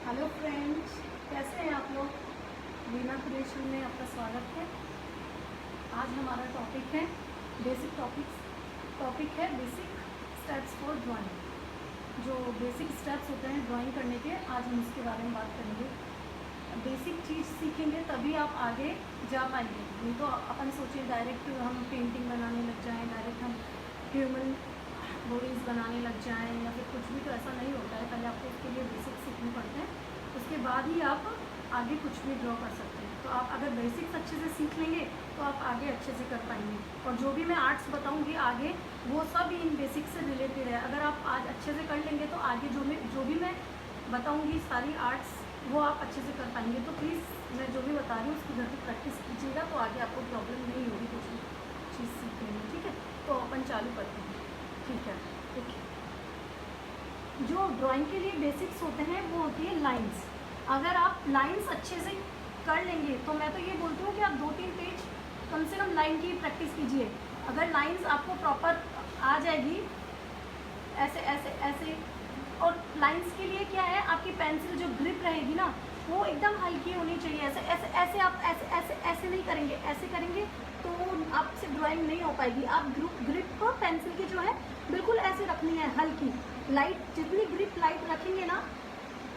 Hello friends, कैसे हैं आप लोग। वीना क्रिएशन में आपका स्वागत है। आज हमारा टॉपिक है टॉपिक है बेसिक स्टेप्स फॉर ड्राइंग। जो बेसिक स्टेप्स होते हैं ड्राइंग करने के, आज हम उसके बारे में बात करेंगे। बेसिक चीज़ सीखेंगे तभी आप आगे जा पाएंगे। नहीं तो अपन सोचिए डायरेक्ट हम पेंटिंग बनाने लग जाएं, डायरेक्ट हम ह्यूमन बॉडीज़ बनाने लग जाएं या फिर कुछ भी, तो ऐसा नहीं होता है। पहले आपको उसके लिए बेसिक सीखने पड़ते हैं, उसके बाद ही आप आगे कुछ भी ड्रॉ कर सकते हैं। तो आप अगर बेसिक्स अच्छे से सीख लेंगे तो आप आगे अच्छे से कर पाएंगे। और जो भी मैं आर्ट्स बताऊंगी आगे, वो सब इन बेसिक्स से रिलेटेड है। अगर आप आज अच्छे से कर लेंगे तो आगे जो भी मैं बताऊंगी सारी आर्ट्स, वो आप अच्छे से कर पाएंगे। तो प्लीज़ मैं जो भी बता रही हूँ उसकी घर पर प्रैक्टिस कीजिएगा, तो आगे आपको प्रॉब्लम नहीं होगी कुछ भी चीज़ सीखने में। ठीक है, तो अपन चालू करते हैं। ठीक है, देखिए जो ड्राइंग के लिए बेसिक्स होते हैं वो होती है लाइंस। अगर आप लाइंस अच्छे से कर लेंगे तो मैं तो ये बोलती हूँ कि आप 2-3 पेज कम से कम लाइन की प्रैक्टिस कीजिए। अगर लाइंस आपको प्रॉपर आ जाएगी ऐसे ऐसे ऐसे, और लाइंस के लिए क्या है, आपकी पेंसिल जो ग्रिप रहेगी ना वो एकदम हल्की होनी चाहिए। ऐसे ऐसे ऐसे आप ऐसे ऐसे ऐसे नहीं करेंगे, ऐसे करेंगे तो आपसे ड्राइंग नहीं हो पाएगी। आप ग्रिप को पेंसिल की जो है बिल्कुल ऐसे रखनी है, हल्की लाइट। जितनी ग्रिप लाइट रखेंगे ना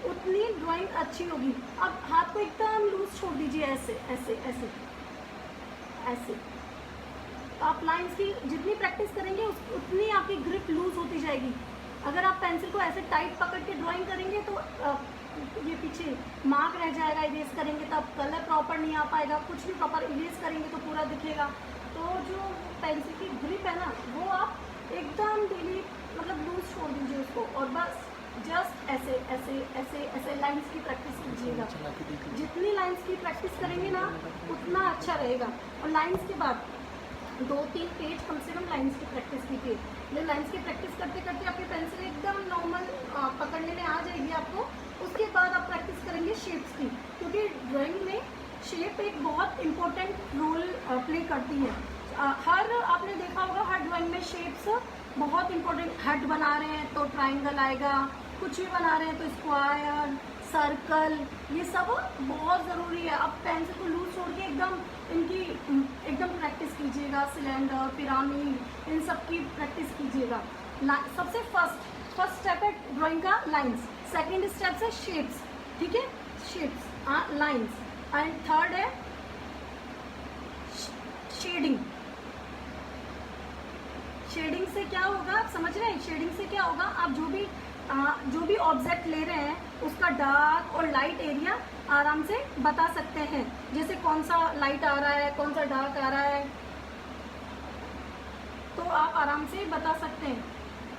उतनी ड्राइंग अच्छी होगी। अब हाथ को एकदम लूज छोड़ दीजिए, ऐसे ऐसे ऐसे ऐसे। तो आप लाइंस की जितनी प्रैक्टिस करेंगे उतनी आपकी ग्रिप लूज होती जाएगी। अगर आप पेंसिल को ऐसे टाइट पकड़ के ड्राइंग करेंगे तो ये पीछे मार्क रह जाएगा। इरेज करेंगे तब कलर प्रॉपर नहीं आ पाएगा, कुछ भी प्रॉपर इरेज करेंगे तो पूरा दिखेगा। तो जो पेंसिल की ग्रिप है ना वो आप एकदम डेली मतलब लूज छोड़ दीजिए उसको, और बस जस्ट ऐसे ऐसे ऐसे ऐसे लाइंस की प्रैक्टिस कीजिएगा। जितनी लाइंस की प्रैक्टिस करेंगे ना उतना अच्छा रहेगा। और लाइंस के बाद 2-3 पेज कम से कम लाइंस की प्रैक्टिस कीजिए। ये लाइंस की प्रैक्टिस करते करते आपकी पेंसिल एकदम नॉर्मल पकड़ने में आ जाएगी आपको। उसके बाद आप प्रैक्टिस करेंगे शेप्स की, क्योंकि ड्राइंग में शेप एक बहुत इम्पोर्टेंट रोल प्ले करती है। हर आपने देखा होगा हर ड्राइंग में शेप्स बहुत इम्पोर्टेंट। हेड बना रहे हैं तो ट्राइंगल आएगा, कुछ भी बना रहे हैं तो स्क्वायर, सर्कल, ये सब बहुत ज़रूरी है। आप पेंसिल को लूज छोड़ के इनकी एकदम प्रैक्टिस कीजिएगा। सिलेंडर, पिरामिड, इन सब की प्रैक्टिस कीजिएगा। सबसे फर्स्ट स्टेप है ड्राइंग का लाइंस, सेकंड स्टेप है शेप्स। ठीक है, शेप्स लाइंस, एंड थर्ड है शेडिंग। शेडिंग से क्या होगा आप समझ रहे हैं। शेडिंग से क्या होगा, आप जो भी ऑब्जेक्ट ले रहे हैं उसका डार्क और लाइट एरिया आराम से बता सकते हैं। जैसे कौन सा लाइट आ रहा है, कौन सा डार्क आ रहा है, तो आप आराम से बता सकते हैं।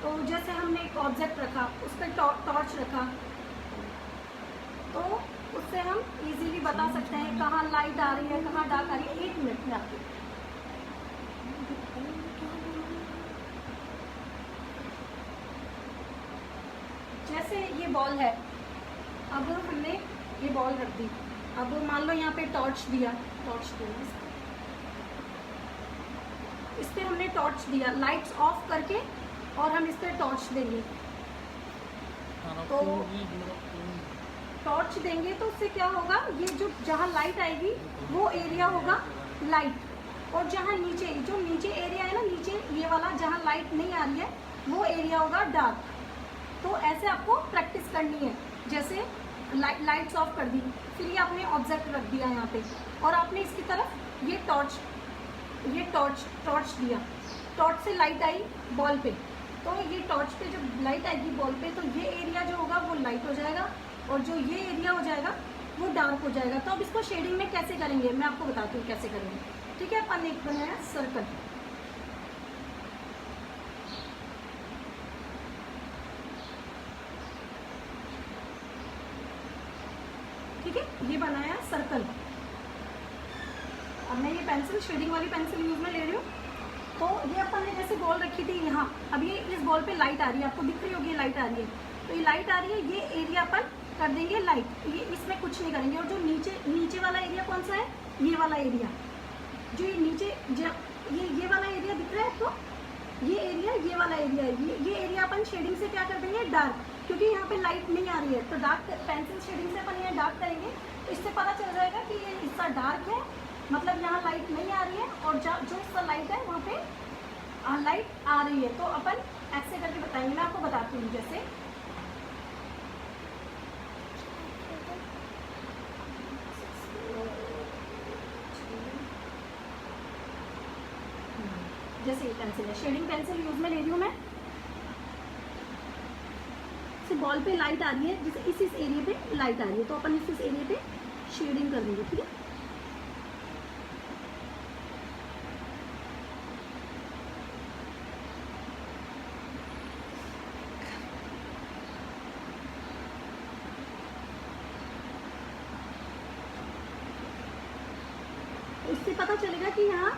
तो जैसे हमने एक ऑब्जेक्ट रखा, उस पर टॉर्च रखा, तो उससे हम इजीली बता सकते हैं कहाँ लाइट आ रही है, कहाँ डार्क आ रही है। 1 मिनट में आपकी जैसे ये बॉल है, अब हमने ये बॉल रख दी। अब मान लो यहाँ पे टॉर्च दिया, इस पर हमने टॉर्च दिया, लाइट्स ऑफ करके, और हम इस पर टॉर्च देंगे। तो टॉर्च देंगे तो उससे क्या होगा, ये जो जहाँ लाइट आएगी वो एरिया होगा लाइट, और जहाँ जो नीचे एरिया है ना, नीचे ये वाला जहाँ लाइट नहीं आ रही है वो एरिया होगा डार्क। तो ऐसे आपको प्रैक्टिस करनी है। जैसे लाइट्स ऑफ कर दी, फिर ये आपने ऑब्जेक्ट रख दिया यहाँ पे, और आपने इसकी तरफ ये टॉर्च दिया। टॉर्च से लाइट आई बॉल पे, तो ये टॉर्च पे जब लाइट आएगी बॉल पे तो ये एरिया जो होगा वो लाइट हो जाएगा, और जो ये एरिया हो जाएगा वो डार्क हो जाएगा। तो अब इसको शेडिंग में कैसे करेंगे मैं आपको बताती हूँ कैसे करेंगे। ठीक है, अपन एक बनाया सर्कल। ठीक है, ये बनाया सर्कल। अब मैं ये पेंसिल शेडिंग वाली पेंसिल यूज में ले रही हूँ। तो ये अपन ने जैसे बॉल रखी थी यहाँ, अब ये इस बॉल पे लाइट आ रही है, आपको दिख रही होगी लाइट आ रही है। तो ये लाइट आ रही है, ये एरिया अपन कर देंगे लाइट। ये इसमें कुछ नहीं करेंगे। और जो नीचे वाला एरिया कौन सा है, ये वाला एरिया, जो ये नीचे ये वाला एरिया दिख रहा है, तो ये एरिया, ये वाला एरिया है, ये एरिया अपन शेडिंग से क्या कर देंगे, डार्क। क्योंकि यहाँ पे लाइट नहीं आ रही है, तो डार्क पेंसिल शेडिंग से अपन ये डार्क करेंगे तो इससे पता चल जाएगा कि ये हिस्सा डार्क है, मतलब यहाँ लाइट नहीं आ रही है, और जो हिस्सा लाइट है वहाँ पे लाइट आ रही है। तो अपन ऐसे करके बताएंगे, मैं आपको बताती हूँ। जैसे ये पेंसिल है, शेडिंग पेंसिल यूज में ले रही हूँ मैं। बॉल पे लाइट आ रही है, जैसे इस एरिया पे लाइट आ रही है, तो अपन इस एरिया पे शेडिंग कर देंगे, ठीक है। इससे पता चलेगा कि यहाँ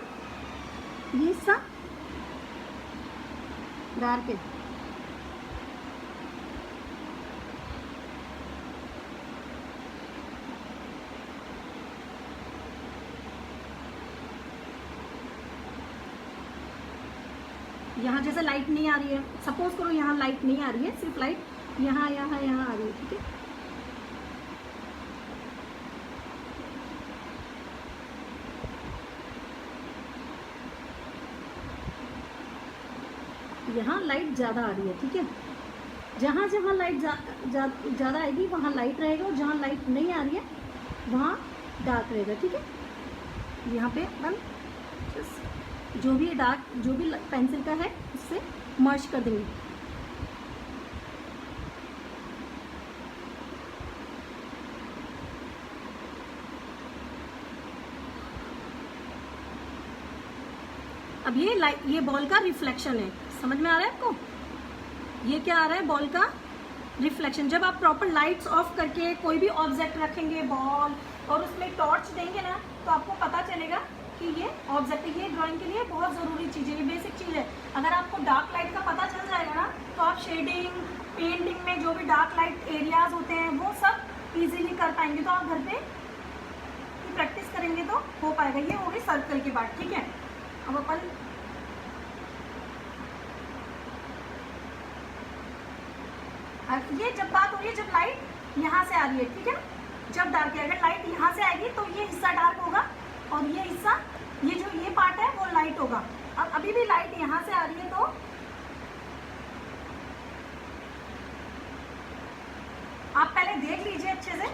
ये हिस्सा डार्क है। यहाँ जैसे लाइट नहीं आ रही है, सपोज करो यहाँ लाइट नहीं आ रही है, सिर्फ लाइट यहाँ यहाँ यहाँ आ रही है, ठीक है। यहाँ लाइट ज़्यादा आ रही है, ठीक है। जहाँ जहाँ लाइट ज़्यादा आएगी वहाँ लाइट रहेगा, और जहाँ लाइट नहीं आ रही है वहाँ डार्क रहेगा, ठीक है। यहाँ पे हम जो भी डार्क, जो भी पेंसिल का है उससे मर्ज कर देंगे। अब ये बॉल का रिफ्लेक्शन है, समझ में आ रहा है आपको? ये क्या आ रहा है? बॉल का रिफ्लेक्शन। जब आप प्रॉपर लाइट्स ऑफ करके कोई भी ऑब्जेक्ट रखेंगे बॉल, और उसमें टॉर्च देंगे ना, तो आपको पता चलेगा कि ये ऑब्जेक्ट, ये ड्राइंग के लिए बहुत ज़रूरी चीज़ है, ये बेसिक चीज़ है। अगर आपको डार्क लाइट का पता चल जाएगा ना, तो आप शेडिंग, पेंटिंग में जो भी डार्क लाइट एरियाज होते हैं वो सब इजीली कर पाएंगे। तो आप घर पे प्रैक्टिस करेंगे तो हो पाएगा। ये हो गई सर्कल की बात, ठीक है। अब अपन ये जब बात हो रही है जब लाइट यहाँ से आ रही है, ठीक है, जब डार्क है, अगर लाइट यहाँ से आएगी तो ये हिस्सा डार्क होगा, और ये हिस्सा, ये पार्ट है वो लाइट होगा। अब अभी भी लाइट यहाँ से आ रही है, तो आप पहले देख लीजिए अच्छे से,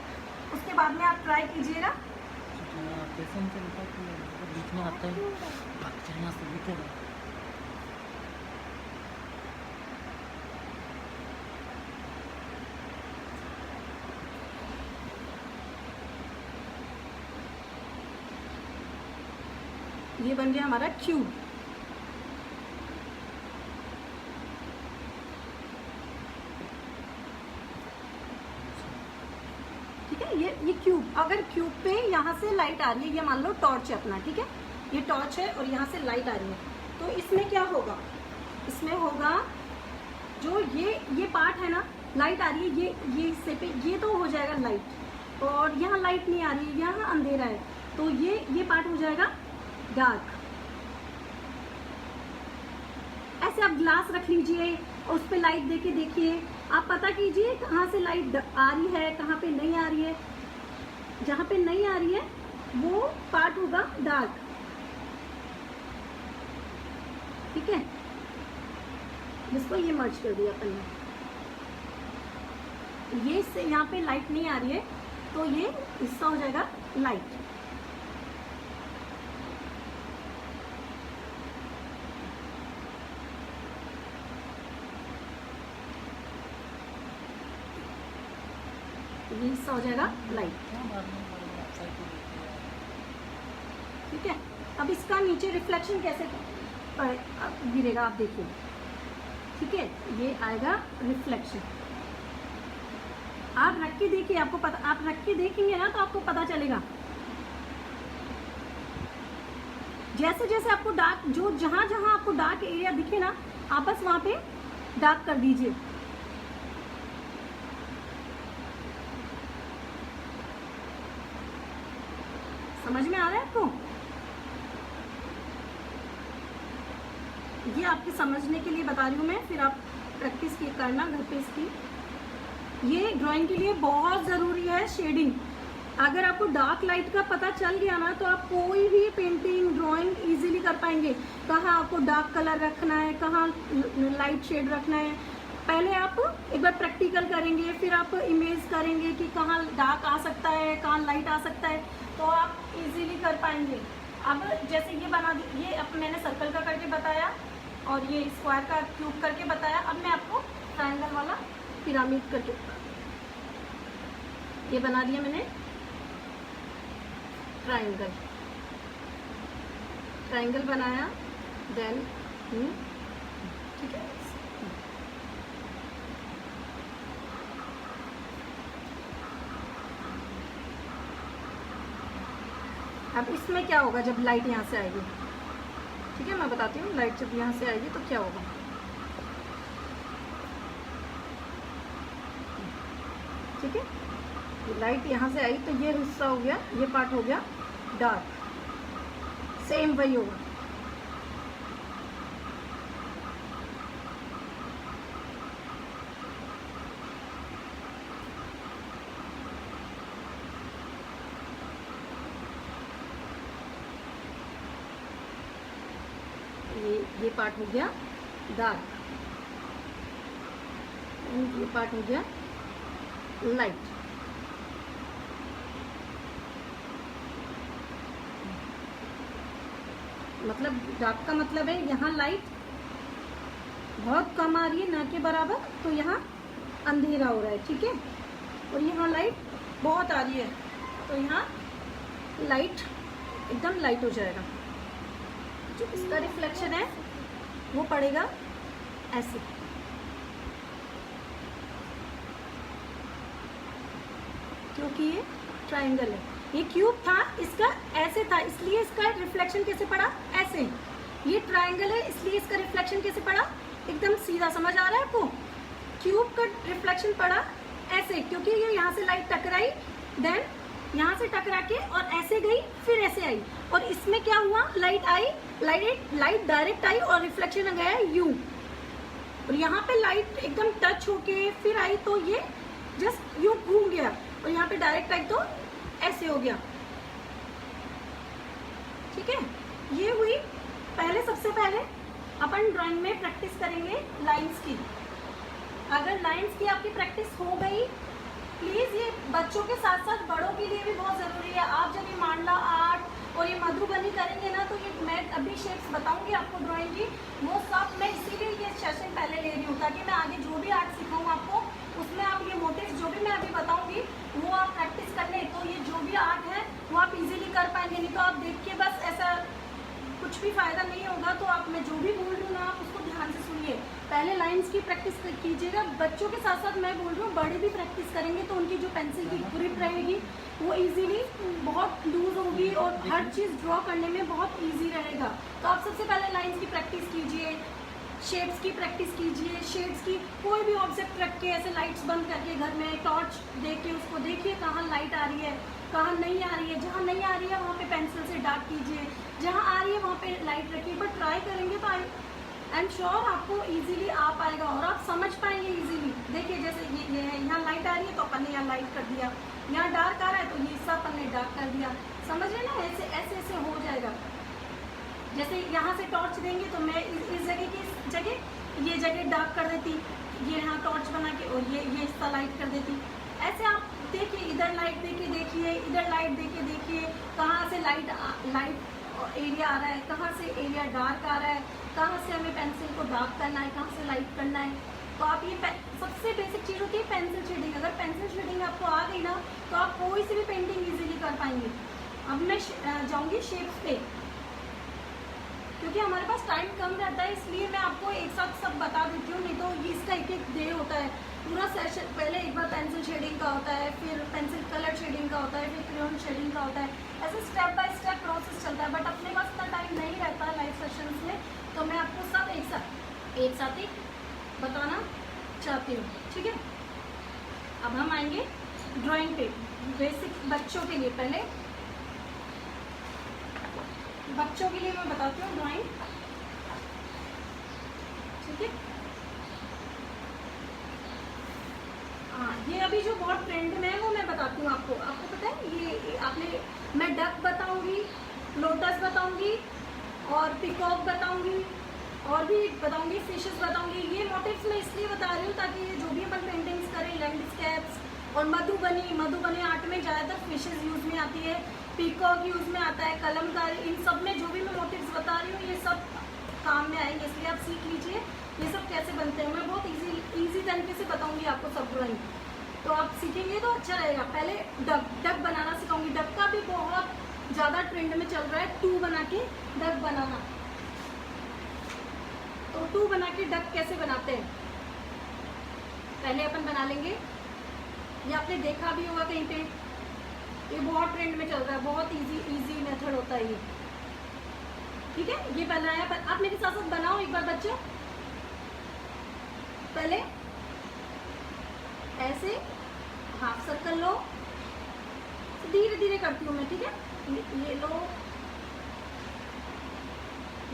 उसके बाद में आप ट्राई कीजिएगा। बीच में आता है ये बन गया हमारा क्यूब। ठीक है, ये क्यूब, अगर क्यूब पे यहाँ से लाइट आ रही है, ये मान लो टॉर्च है अपना, ठीक है, ये टॉर्च है और यहाँ से लाइट आ रही है, तो इसमें क्या होगा? इसमें होगा जो ये पार्ट है ना, लाइट आ रही है, ये हिस्से पे ये तो हो जाएगा लाइट, और यहाँ लाइट नहीं आ रही है, यहाँ अंधेरा है, तो ये पार्ट हो जाएगा डार्क। ऐसे आप ग्लास रख लीजिए और उस पर लाइट देके देखिए, आप पता कीजिए कहाँ से लाइट आ रही है, कहाँ पे नहीं आ रही है। जहाँ पे नहीं आ रही है वो पार्ट होगा डार्क, ठीक है, जिसको ये मर्ज कर दिया अपन ने। ये से यहाँ पे लाइट नहीं आ रही है, तो ये हिस्सा हो जाएगा लाइट। ये हिस्सा हो जाएगा लाइट, ठीक है। अब इसका नीचे रिफ्लेक्शन कैसे गिरेगा आप देखिए, ठीक है, ये आएगा रिफ्लेक्शन। आप रख के देखिए, आपको पता, आप रख के देखेंगे ना तो आपको पता चलेगा। जैसे जैसे आपको डार्क, जो जहां जहां आपको डार्क एरिया दिखे ना, आप बस वहां पे डार्क कर दीजिए। समझ में आ रहा है आपको? ये आपके समझने के लिए बता रही हूँ मैं, फिर आप प्रैक्टिस करना घर पे इसकी। ये ड्राइंग के लिए बहुत ज़रूरी है शेडिंग। अगर आपको डार्क लाइट का पता चल गया ना तो आप कोई भी पेंटिंग ड्राइंग इजीली कर पाएंगे। कहाँ आपको डार्क कलर रखना है, कहाँ लाइट शेड रखना है, पहले आप एक बार प्रैक्टिकल करेंगे, फिर आप इमेज करेंगे कि कहाँ डार्क आ सकता है, कहाँ लाइट आ सकता है, तो आप इजीली कर पाएंगे। अब जैसे ये बना दी, ये अब मैंने सर्कल का करके बताया और ये स्क्वायर का क्यूब करके बताया। अब मैं आपको ट्रायंगल वाला पिरामिड करके, ये बना दिया मैंने ट्रायंगल, ट्रायंगल बनाया, देन ठीक है। अब इसमें क्या होगा जब लाइट यहाँ से आएगी, ठीक है मैं बताती हूँ। लाइट जब यहाँ से आएगी तो क्या होगा, ठीक है। लाइट यहाँ से आई तो ये हिस्सा हो गया, ये पार्ट हो गया डार्क, सेम वही होगा। ये पार्ट हो गया डार्क, ये पार्ट हो गया लाइट। मतलब डार्क का मतलब है यहाँ लाइट बहुत कम आ रही है, ना के बराबर, तो यहाँ अंधेरा हो रहा है, ठीक है। और यहाँ लाइट बहुत आ रही है तो यहाँ लाइट एकदम लाइट हो जाएगा। जो इसका रिफ्लेक्शन है वो पड़ेगा ऐसे, क्योंकि ये ट्रायंगल है। ये क्यूब था, इसका ऐसे था, इसलिए इसका रिफ्लेक्शन कैसे पड़ा, ऐसे। ये ट्रायंगल है इसलिए इसका रिफ्लेक्शन कैसे पड़ा, एकदम सीधा। समझ आ रहा है आपको? क्यूब का रिफ्लेक्शन पड़ा ऐसे, क्योंकि ये यहाँ से लाइट टकराई, देन यहाँ से टकरा के और ऐसे गई, फिर ऐसे आई। और इसमें क्या हुआ, लाइट आई, लाइट डायरेक्ट आई और रिफ्लेक्शन गया यू। और यहाँ पे लाइट एकदम टच होके फिर आई तो ये जस्ट यू घूम गया, और यहाँ पे डायरेक्ट आई तो ऐसे हो गया, ठीक है। ये हुई पहले, सबसे पहले अपन ड्राइंग में प्रैक्टिस करेंगे लाइंस की। अगर लाइंस की आपकी प्रैक्टिस हो गई, प्लीज़ ये बच्चों के साथ साथ बड़ों के लिए भी बहुत ज़रूरी है। आप जब ये मांडला आर्ट और ये मधुबनी करेंगे ना, तो ये मैं अभी शेप्स बताऊंगी आपको ड्राइंग की, वो सब मैं इसीलिए ये सेशन पहले ले रही हूँ, ताकि मैं आगे जो भी आर्ट सिखाऊँ आपको, उसमें आप ये मोटिव्स जो भी मैं अभी बताऊंगी वो आप प्रैक्टिस कर लें, तो ये जो भी आर्ट है वो आप इजीली कर पाएंगे। नहीं तो आप देख के बस ऐसा कुछ भी फायदा नहीं होगा। तो आप, मैं जो भी बोल रही हूँ ना, आप उसको ध्यान से सुनिए। पहले लाइंस की प्रैक्टिस कीजिएगा, बच्चों के साथ साथ मैं बोल रही हूँ बड़े भी प्रैक्टिस करेंगे तो उनकी जो पेंसिल की ग्रिप रहेगी वो इजीली बहुत लूज होगी और हर चीज़ ड्रॉ करने में बहुत इजी रहेगा। तो आप सबसे पहले लाइंस की प्रैक्टिस कीजिए, शेप्स की प्रैक्टिस कीजिए, शेड्स की। कोई भी ऑब्जेक्ट रख के ऐसे लाइट्स बंद करके घर में टॉर्च देख के उसको देखिए कहाँ लाइट आ रही है, कहाँ नहीं आ रही है। जहाँ नहीं आ रही है वहाँ पे पेंसिल से डार्क कीजिए, जहाँ आ रही है वहाँ पे लाइट रखिए। बट ट्राई करेंगे तो आई एम श्योर आपको इजीली आ पाएगा और आप समझ पाएंगे इजीली। देखिए जैसे ये है, यहाँ लाइट आ रही है तो अपन ने यहाँ लाइट कर दिया, यहाँ डार्क आ रहा है तो ये सब अपन ने डार्क कर दिया। समझ रहे ना, ऐसे ऐसे ऐसे हो जाएगा। जैसे यहाँ से टॉर्च देंगे तो मैं इस जगह की जगह ये जगह डार्क कर देती, ये यहाँ टॉर्च बना के, और ये हिस्सा लाइट कर देती। ऐसे आप देखिए, इधर लाइट देके देखिए, इधर लाइट देके देखिए, कहाँ से लाइट एरिया आ रहा है, कहाँ से एरिया डार्क आ रहा है, कहाँ से हमें पेंसिल को डार्क करना है, कहाँ से लाइट करना है। तो आप ये सबसे बेसिक चीज़ होती है पेंसिल शेडिंग। अगर पेंसिल शेडिंग आपको आ गई ना तो आप कोई सी भी पेंटिंग इजीली कर पाएंगे। अब मैं जाऊँगी शेप्स पे, क्योंकि हमारे पास टाइम कम रहता है, इसलिए मैं आपको एक साथ सब बता देती हूँ। नहीं तो ये इसका एक एक डे होता है पूरा सेशन। पहले एक बार पेंसिल शेडिंग का होता है, फिर पेंसिल कलर शेडिंग का होता है, फिर क्रेयॉन शेडिंग का होता है। ऐसे स्टेप बाय स्टेप प्रोसेस चलता है। बट अपने पास इतना टाइम नहीं रहता लाइव सेशंस में, तो मैं आपको सब एक साथ ही बताना चाहती हूँ, ठीक है। अब हम आएंगे ड्राइंग पे, बेसिक बच्चों के लिए। पहले बच्चों के लिए मैं बताती हूँ ड्राइंग, ठीक है। हाँ, ये अभी जो बहुत ट्रेंड में है वो मैं बताती हूँ आपको। आपको पता है ये आपने, मैं डक बताऊंगी, लोटस बताऊंगी और पिकॉक बताऊंगी और भी बताऊंगी, फिशेस बताऊंगी। ये मोटिव्स मैं इसलिए बता रही हूँ ताकि ये जो भी अपन पेंटिंग्स करें, लैंडस्केप्स और मधुबनी आर्ट में ज़्यादातर फिशेस यूज़ में आती है, पीकॉक यूज़ में आता है, कलमकारी, इन सब में जो भी मैं मोटिव्स बता रही हूँ ये सब काम में आएंगे। इसलिए आप सीख लीजिए ये सब कैसे बनते हैं। मैं बहुत इजी तरीके से बताऊंगी आपको सब ड्राइंग, तो आप सीखेंगे तो अच्छा रहेगा। पहले डक बनाना सिखाऊंगी। डक का भी बहुत ज़्यादा ट्रेंड में चल रहा है, टू बना के डक बनाना। तो टू बना के डक कैसे बनाते हैं, पहले अपन बना लेंगे। ये आपने देखा भी होगा कहीं पे, ये बहुत ट्रेंड में चल रहा है, बहुत इजी मेथड होता है ये। ठीक है, ये बनाया, पर आप मेरे साथ साथ बनाओ एक बार बच्चे। पहले ऐसे हाफ सर्कल लो, धीरे धीरे करती हूँ मैं, ठीक है। ये लो,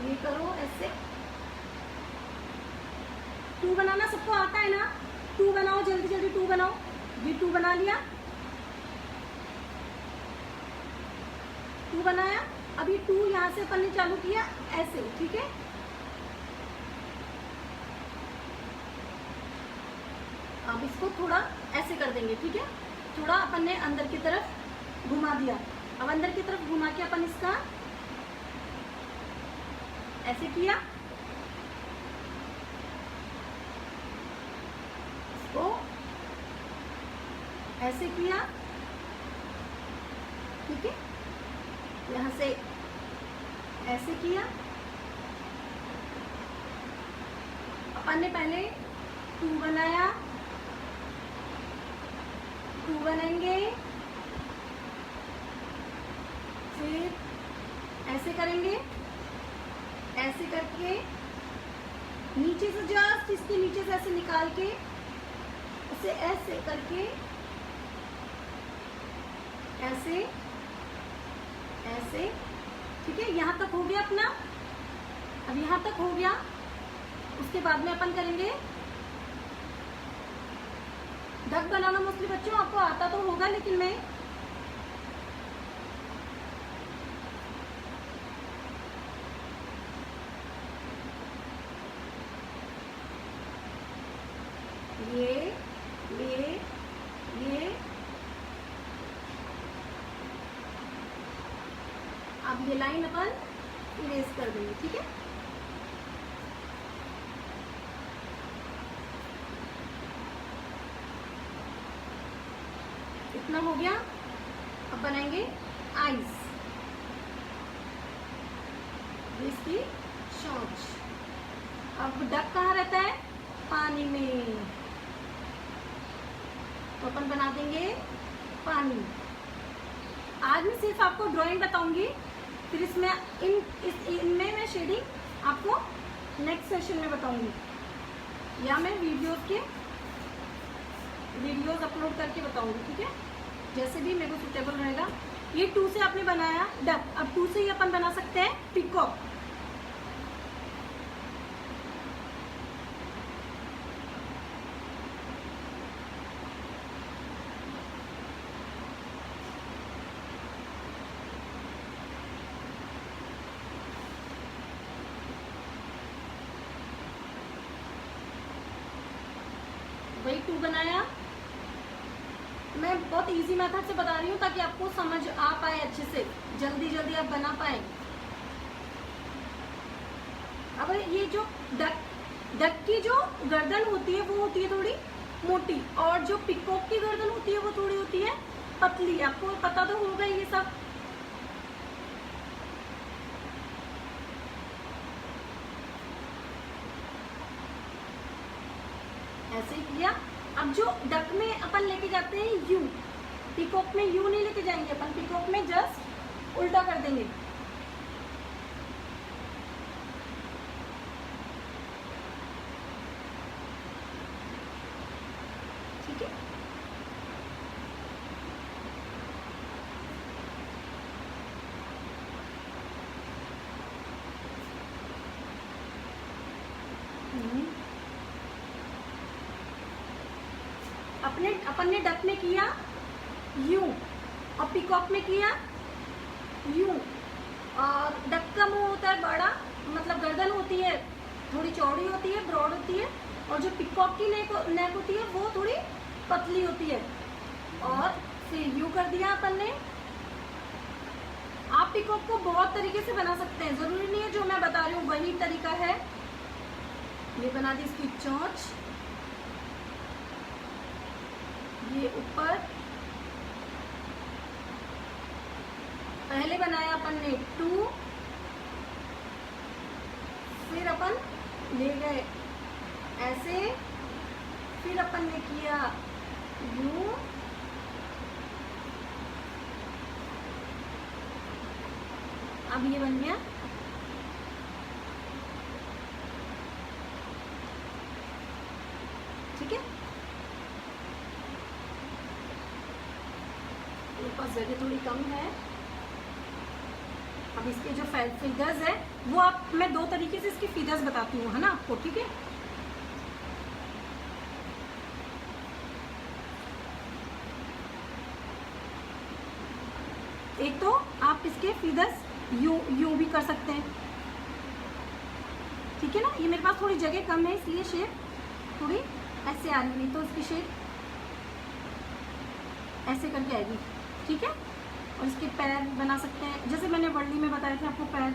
ये करो ऐसे। टू बनाना सबको आता है ना, टू बनाओ, जल्दी जल्दी टू बनाओ। ये टू बना लिया, टू बनाया। अभी टू यहाँ से अपन ने चालू किया ऐसे, ठीक है। अब इसको थोड़ा ऐसे कर देंगे, ठीक है। थोड़ा अपन ने अंदर की तरफ घुमा दिया। अब अंदर की तरफ घुमा के अपन इसका ऐसे किया, इसको ऐसे किया, ठीक है। यहाँ से ऐसे किया। अपन ने पहले टू बनाया, टू बनाएंगे, फिर ऐसे करेंगे, ऐसे करके नीचे से जस्ट इसके नीचे से ऐसे निकाल के इसे ऐसे करके ऐसे ऐसे, ठीक है। यहाँ तक हो गया अपना। अब यहाँ तक हो गया, उसके बाद में अपन करेंगे डक बनाना। मोस्टली बच्चों आपको आता तो होगा, लेकिन मैं ये अब ये लाइन अपन इरेज कर देंगे, ठीक है। इतना हो गया। अब बनाएंगे आईज, इसकी चोंच। अब डक कहाँ रहता है, पानी में, तो अपन बना देंगे पानी। आज मैं सिर्फ आपको ड्राइंग बताऊंगी, फिर इसमें इनमें मैं शेडिंग आपको नेक्स्ट सेशन में बताऊंगी, या मैं वीडियोस अपलोड करके बताऊंगी, ठीक है। जैसे भी मेरे को सूटेबल रहेगा। ये टू से आपने बनाया डक, अब टू से ही अपन बना सकते हैं पिकॉक। वही टू बनाया। मैं बहुत इजी मेथड से बता रही हूँ ताकि आपको समझ आ पाए अच्छे से, जल्दी जल्दी आप बना पाए। अब ये जो डक की जो गर्दन होती है वो होती है थोड़ी मोटी, और जो पिकॉक की गर्दन होती है वो थोड़ी होती है पतली। आपको पता तो होगा ये सब। ऐसे ही किया। अब जो डक में अपन लेके जाते हैं यू, पिकॉक में यू नहीं लेके जाएंगे अपन, पिकॉक में जस्ट उल्टा कर देंगे। ठीक है, अपन ने डक में किया यूं और पिकॉक में किया यूं। और डक का मुंह होता है बड़ा, मतलब गर्दन होती है थोड़ी चौड़ी होती है, ब्रॉड होती है, और जो पिकॉक की नेक होती है वो थोड़ी पतली होती है। और फिर यूं कर दिया अपन ने। आप पिकॉक को बहुत तरीके से बना सकते हैं, जरूरी नहीं है जो मैं बता रही हूँ वही तरीका है। ये बना दी इसकी चोंच, ये ऊपर पहले बनाया अपन ने 2, फिर अपन ले गए ऐसे, फिर अपन ने किया यूं, अब ये बन गया। ठीक है, मेरे पास जगह थोड़ी कम है। अब इसके जो फिगर्स है वो मैं 2 तरीके से इसकी फिगर्स बताती हूँ, है ना आपको। ठीक है, एक तो आप इसके फिगर्स यूं भी कर सकते हैं। ठीक है ना, ये मेरे पास थोड़ी जगह कम है इसलिए शेप थोड़ी ऐसे आ रही है, नहीं तो इसकी शेप ऐसे करके आएगी। ठीक है, और इसके पैर बना सकते हैं, जैसे मैंने वर्ली में बताया था आपको पैर।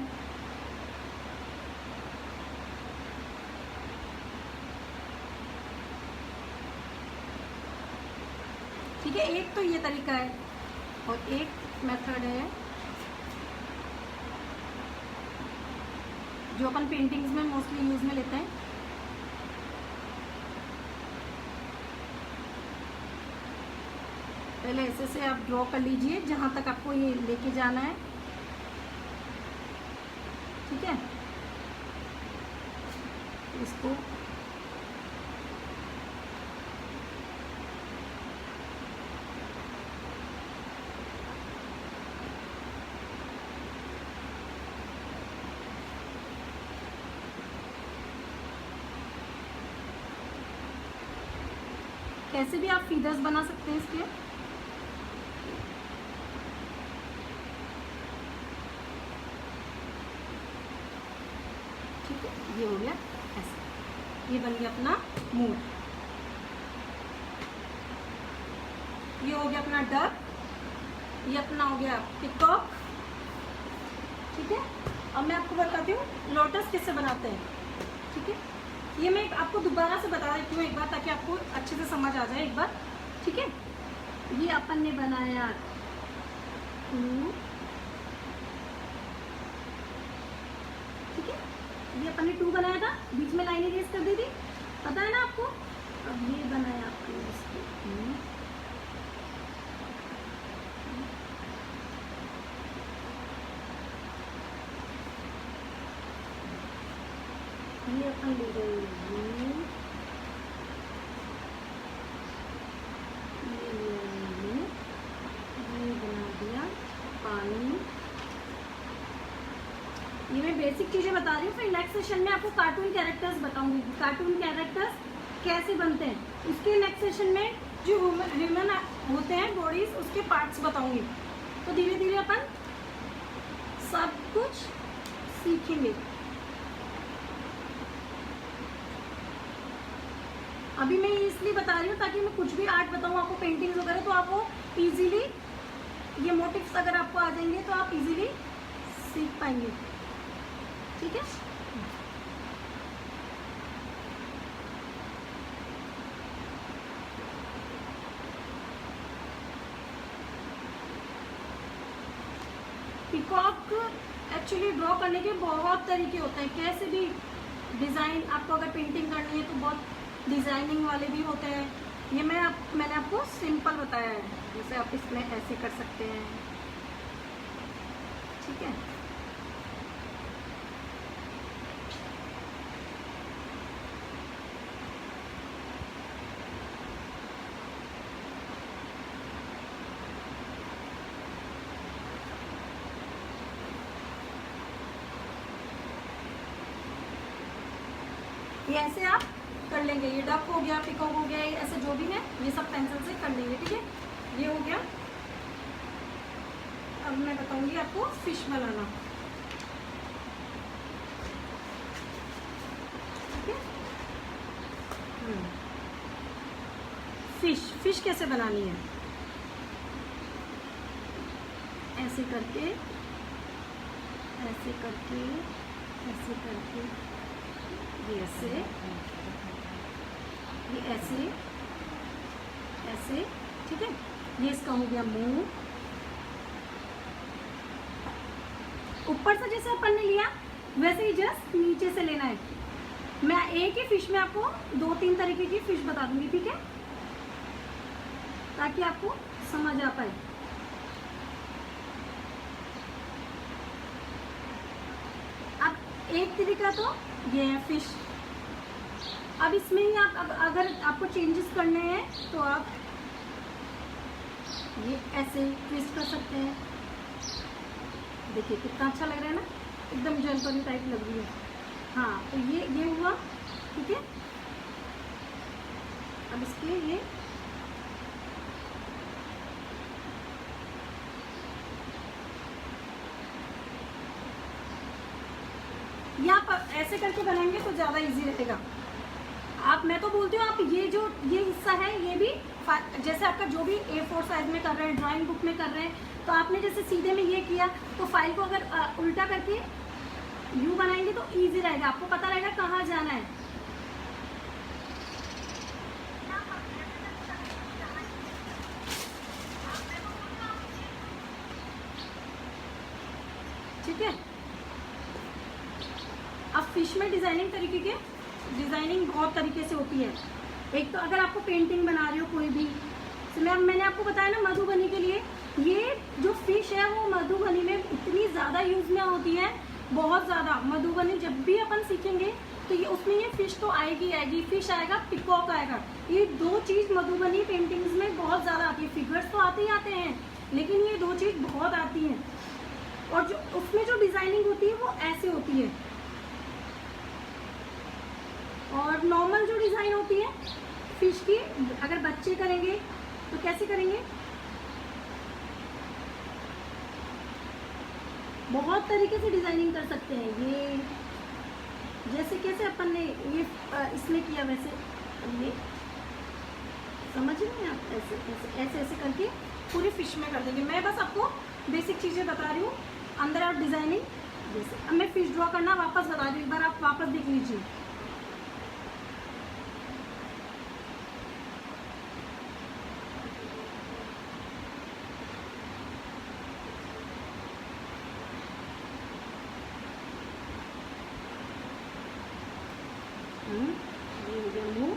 ठीक है, एक तो ये तरीका है, और एक मेथड है जो अपन पेंटिंग्स में मोस्टली यूज में लेते हैं। पहले ऐसे से आप ड्रॉ कर लीजिए जहाँ तक आपको ये लेके जाना है। ठीक है, इसको कैसे भी आप फीदर्स बना सकते हैं इसके। ठीक है, ये हो गया ऐसे, ये बन गया अपना मूड। ये हो गया अपना डक, ये अपना हो गया पिकॉक। ठीक है, अब मैं आपको बताती हूँ लोटस कैसे बनाते हैं। ठीक है, ये मैं आपको दोबारा से बता देती हूँ एक बार, ताकि आपको अच्छे से समझ आ जाए एक बार। ठीक है, ये अपन ने बनाया 2, ठीक है, ये अपन ने 2 बनाया था, बीच में लाइन इरेज कर दी थी, पता है ना आपको। अब ये बनाया अपन ने इसको 2, ये अपन ले गए ये बना दिया पानी। ये मैं बेसिक चीजें बता रही हूँ, फिर नेक्स्ट सेशन में आपको कार्टून कैरेक्टर्स बताऊंगी, कार्टून कैरेक्टर्स कैसे बनते हैं। उसके नेक्स्ट सेशन में जो ह्यूमन होते हैं बॉडीज, उसके पार्ट्स बताऊंगी। तो धीरे धीरे अपन सब कुछ सीखेंगे। अभी मैं इसलिए बता रही हूँ ताकि मैं कुछ भी आर्ट बताऊँ आपको, पेंटिंग्स वगैरह, तो आप वो इजीली, ये मोटिव्स अगर आपको आ जाएंगे तो आप इजीली सीख पाएंगे। ठीक है, पीकॉक एक्चुअली ड्रॉ करने के बहुत तरीके होते हैं। कैसे भी डिज़ाइन आपको अगर पेंटिंग करनी है तो बहुत डिज़ाइनिंग वाले भी होते हैं। ये मैंने आपको सिंपल बताया है, जैसे आप इसमें ऐसे कर सकते हैं। ठीक है, ये ऐसे आप कर लेंगे। ये डक हो गया, पिकॉक हो गया, ऐसे जो भी है ये सब पेंसिल से कर लेंगे, ठीक है। ये हो गया। अब मैं बताऊंगी आपको फिश बनाना, ठीक है। फिश कैसे बनानी है, ऐसे करके, ऐसे करके, ऐसे करके, ये ऐसे, ये ऐसे, ऐसे, ठीक है। ये इसका हो गया मुंह। ऊपर से जैसे अपन ने लिया वैसे ही जस्ट नीचे से लेना है। मैं एक ही फिश में आपको 2-3 तरीके की फिश बता दूंगी, ठीक है, ताकि आपको समझ आ पाए। अब एक तरीका तो ये है फिश। अब इसमें ही आप अगर आपको चेंजेस करने हैं तो आप ये ऐसे ट्विस्ट कर सकते हैं। देखिए कितना अच्छा लग रहा है ना, एकदम जलपरी टाइप लग रही है। हाँ, तो ये हुआ, ठीक है। अब इसके ये यहाँ पर ऐसे करके बनाएंगे तो ज़्यादा इजी रहेगा। मैं तो बोलती हूँ आप ये हिस्सा है, ये भी जैसे आपका जो भी A4 साइज में कर रहे हैं, ड्राइंग बुक में कर रहे हैं, तो आपने जैसे सीधे में ये किया तो फाइल को अगर उल्टा करके यू बनाएंगे तो इजी रहेगा, आपको पता रहेगा कहाँ जाना है। ठीक है। अब फिश में डिजाइनिंग बहुत तरीके से होती है। एक तो अगर आपको पेंटिंग बना रहे हो कोई भी, तो मैंने आपको बताया ना मधुबनी के लिए, ये जो फिश है वो मधुबनी में इतनी ज़्यादा यूज में होती है, बहुत ज़्यादा। मधुबनी जब भी अपन सीखेंगे तो ये उसमें ये फिश तो आएगी, फिश आएगा, पिकॉक आएगा। ये 2 चीज़ मधुबनी पेंटिंग्स में बहुत ज़्यादा आती है। फिगर्स तो आते ही आते हैं, लेकिन ये 2 चीज़ बहुत आती हैं। और जो उसमें जो डिजाइनिंग होती है वो ऐसे होती है, और नॉर्मल जो डिज़ाइन होती है फिश की, अगर बच्चे करेंगे तो कैसे करेंगे, बहुत तरीके से डिजाइनिंग कर सकते हैं। ये जैसे अपन ने ये इसमें किया वैसे ये समझ रहे हैं आप, ऐसे करके पूरी फिश में कर देंगे। मैं बस आपको बेसिक चीज़ें बता रही हूँ, अंदर आप डिजाइनिंग जैसे। अब मैं फिश ड्रॉ करना वापस बता रही हूँ, एक बार आप वापस देख लीजिए। ये हो गया मुंह।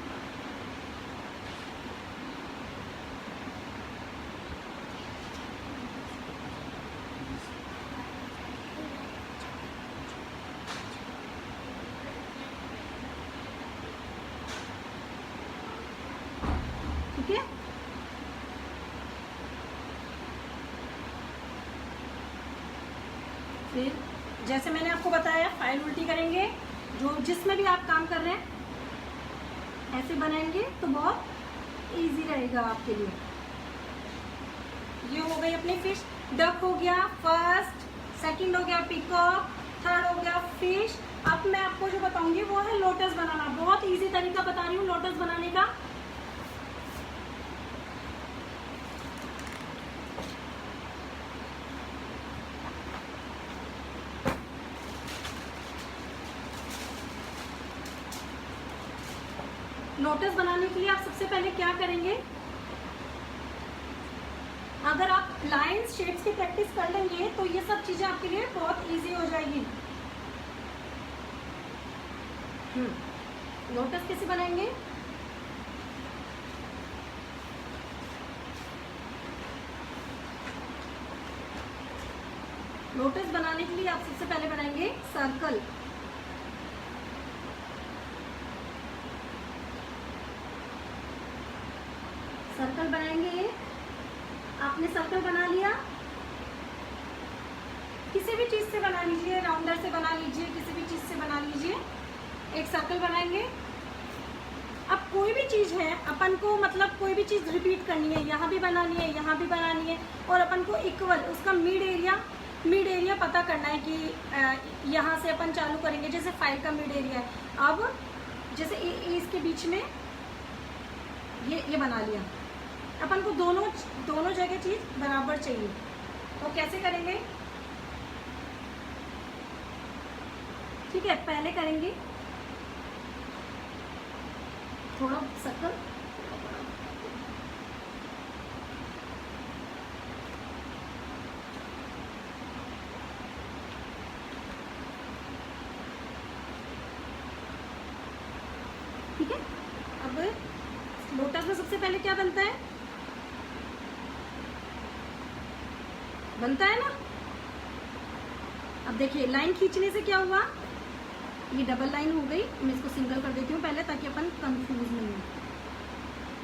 ठीक है, फिर जैसे मैंने आपको बताया फाइल उल्टी करेंगे, जो जिसमें भी आप काम कर रहे हैं ऐसे बनाएंगे तो बहुत इजी रहेगा आपके लिए। ये हो गई अपनी फिश। डक हो गया फर्स्ट, सेकंड हो गया पिकॉक, थर्ड हो गया फिश। अब मैं आपको जो बताऊंगी वो है लोटस बनाना। बहुत इजी तरीका बता रही हूँ लोटस बनाने का। लोटस बनाने के लिए आप सबसे पहले क्या करेंगे, अगर आप लाइंस शेप्स की प्रैक्टिस कर लेंगे तो ये सब चीजें आपके लिए बहुत इजी हो जाएगी। लोटस कैसे बनाएंगे, लोटस बनाने के लिए आप सबसे पहले बनाएंगे सर्कल। सर्कल बनाएंगे, आपने सर्कल बना लिया, किसी भी चीज से बना लीजिए, राउंडर से बना लीजिए, किसी भी चीज से बना लीजिए। एक सर्कल बनाएंगे, अब कोई भी चीज़ है अपन को, मतलब कोई भी चीज़ रिपीट करनी है, यहाँ भी बनानी है, यहाँ भी बनानी है, और अपन को इक्वल उसका मिड एरिया पता करना है कि यहाँ से अपन चालू करेंगे, जैसे 5 का मिड एरिया है। अब जैसे इसके बीच में ये बना लिया, अपन को दोनों जगह चीज़ बराबर चाहिए, तो कैसे करेंगे? ठीक है, पहले करेंगे थोड़ा सर्कल, ठीक है। अब लोटस में सबसे पहले क्या बनता है ना? अब देखिए लाइन खींचने से क्या हुआ, ये डबल लाइन हो गई। मैं इसको सिंगल कर देती हूँ पहले, ताकि अपन कंफ्यूज नहीं हो।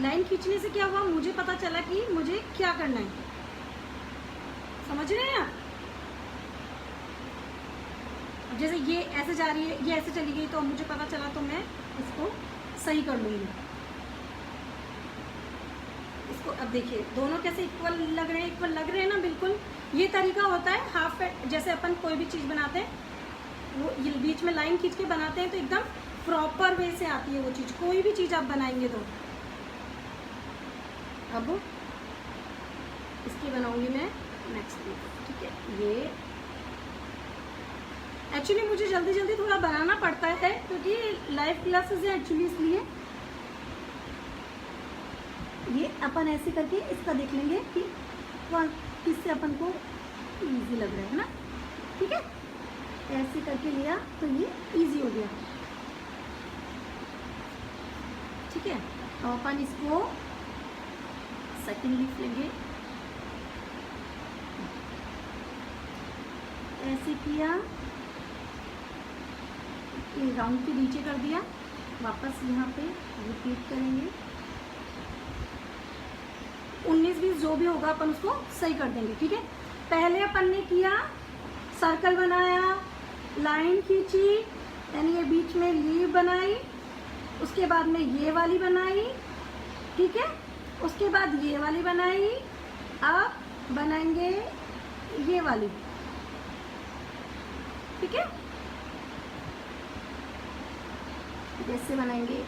लाइन खींचने से क्या हुआ, मुझे पता चला कि मुझे क्या करना है, समझ रहे हैं आप? अब जैसे ये ऐसे जा रही है, ये ऐसे चली गई, तो मुझे पता चला, तो मैं इसको सही कर लूँगी इसको। अब देखिए दोनों कैसे इक्वल लग रहे हैं ना, बिल्कुल। ये तरीका होता है हाफ, जैसे अपन कोई भी चीज़ बनाते हैं, वो ये बीच में लाइन खींच के बनाते हैं, तो एकदम प्रॉपर वे से आती है वो चीज़, कोई भी चीज़ आप बनाएंगे तो। अब इसकी बनाऊंगी मैं नेक्स्ट वीक, ठीक है। ये एक्चुअली मुझे जल्दी थोड़ा बनाना पड़ता है, क्योंकि लाइव क्लासेस है एक्चुअली, इसलिए। ये अपन ऐसे करके इसका देख लेंगे कि किससे अपन को इजी लग रहा है ना, ठीक है। ऐसे करके लिया तो ये इजी हो गया, ठीक है। अब अपन इसको सेकंड लीफ लेंगे, ऐसे किया, ये राउंड के नीचे कर दिया, वापस यहाँ पे रिपीट करेंगे। 19-20 जो भी होगा अपन उसको सही कर देंगे, ठीक है। पहले अपन ने किया, सर्कल बनाया, लाइन खींची, यानी ये बीच में लीव बनाई, उसके बाद में ये वाली बनाई, ठीक है। उसके बाद ये वाली बनाई, अब बनाएंगे ये वाली, ठीक है। जैसे बनाएंगे,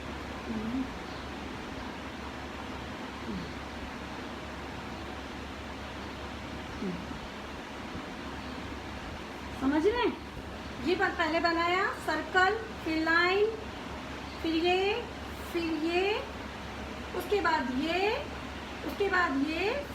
समझ रहे हैं? ये बात पहले बनाया, सर्कल, फिर लाइन, फिर ये, उसके बाद ये,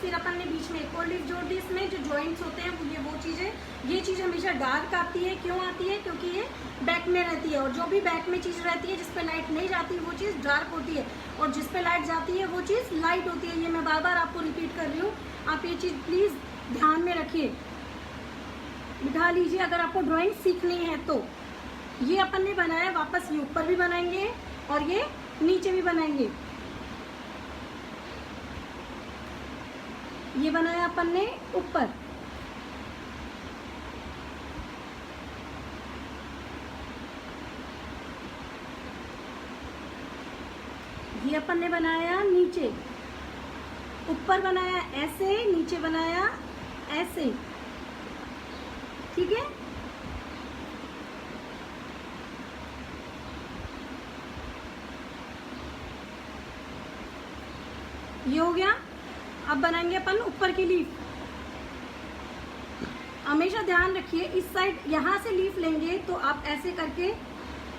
फिर अपन ने बीच में एक और लीफ जोड़ दी। इसमें जो जॉइंट्स होते हैं वो चीज़ है। ये चीज़ हमेशा डार्क आती है, क्यों आती है? क्योंकि ये बैक में रहती है, और जो भी बैक में चीज़ रहती है, जिस पे लाइट नहीं जाती वो चीज़ डार्क होती है, और जिस पे लाइट जाती है वो चीज़ लाइट होती है। ये मैं बार बार आपको रिपीट कर रही हूँ, आप ये चीज़ प्लीज़ ध्यान में रखिए, बिठा लीजिए अगर आपको ड्राइंग सीखनी है तो। ये अपन ने बनाया, वापस ये ऊपर भी बनाएंगे और ये नीचे भी बनाएंगे। ये बनाया अपन ने ऊपर, ये अपन ने बनाया नीचे, ऊपर बनाया ऐसे, नीचे बनाया ऐसे, ठीक है। ये हो गया। अब बनाएंगे अपन ऊपर की लीफ। हमेशा ध्यान रखिए, इस साइड यहाँ से लीफ लेंगे तो आप ऐसे करके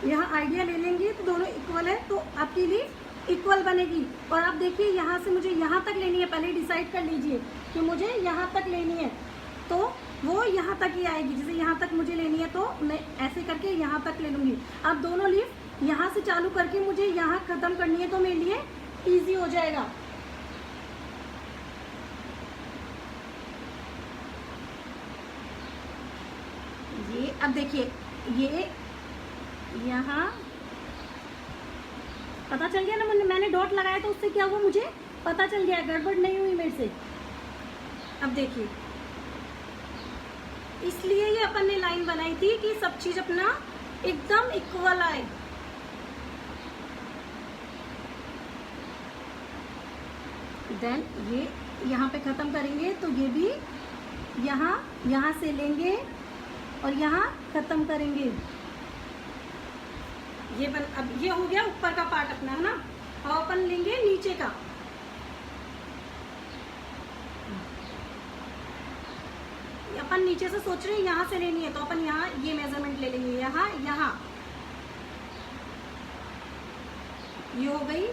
यहाँ आइडिया ले लेंगे तो दोनों इक्वल है, तो आपकी लीफ इक्वल बनेगी। और आप देखिए यहाँ से मुझे यहाँ तक लेनी है, पहले डिसाइड कर लीजिए कि मुझे यहाँ तक लेनी है, तो वो यहाँ तक ही आएगी। जैसे यहाँ तक मुझे लेनी है तो मैं ऐसे करके यहाँ तक ले लूँगी। अब दोनों लीफ यहाँ से चालू करके मुझे यहाँ ख़त्म करनी है, तो मेरे लिए ईजी हो जाएगा। ये अब देखिए, ये यहाँ पता चल गया ना, मैंने डॉट लगाया तो उससे क्या हुआ, मुझे पता चल गया, गड़बड़ नहीं हुई मेरे से। अब देखिए, इसलिए ये अपन ने लाइन बनाई थी कि सब चीज अपना एकदम इक्वल आए। देन ये यहाँ पे ख़त्म करेंगे तो ये भी यहाँ से लेंगे और यहाँ ख़त्म करेंगे। अब ये हो गया ऊपर का पार्ट अपना, है ना। अब अपन लेंगे नीचे का। अपन नीचे से सोच रहे हैं यहाँ से लेनी है, तो अपन यहाँ ये मेजरमेंट ले लेंगे, यहाँ ये हो गई।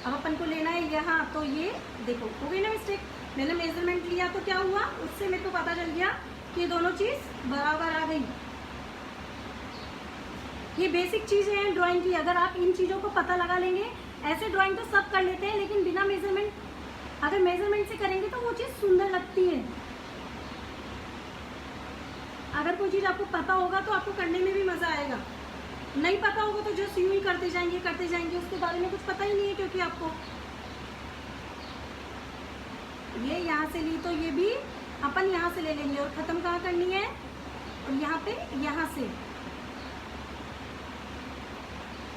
अब अपन को लेना है यहाँ, तो ये देखो हो गई ना मिस्टेक। मैंने मेजरमेंट लिया तो क्या हुआ, उससे मेरे को पता चल गया कि दोनों चीज़ बराबर आ गई। ये बेसिक चीज़ें हैं ड्राइंग की। अगर आप इन चीज़ों को पता लगा लेंगे, ऐसे ड्राइंग तो सब कर लेते हैं, लेकिन बिना मेजरमेंट, अगर मेजरमेंट से करेंगे तो वो चीज़ सुंदर लगती है। अगर कोई चीज़ आपको पता होगा तो आपको करने में भी मज़ा आएगा। नहीं पता होगा तो जो यूं ही करते जाएंगे, उसके बारे में कुछ पता ही नहीं है, क्योंकि आपको ये यहाँ से ली तो ये भी अपन यहाँ से ले लेंगे। और ख़त्म कहाँ करनी है, और यहाँ पे यहाँ से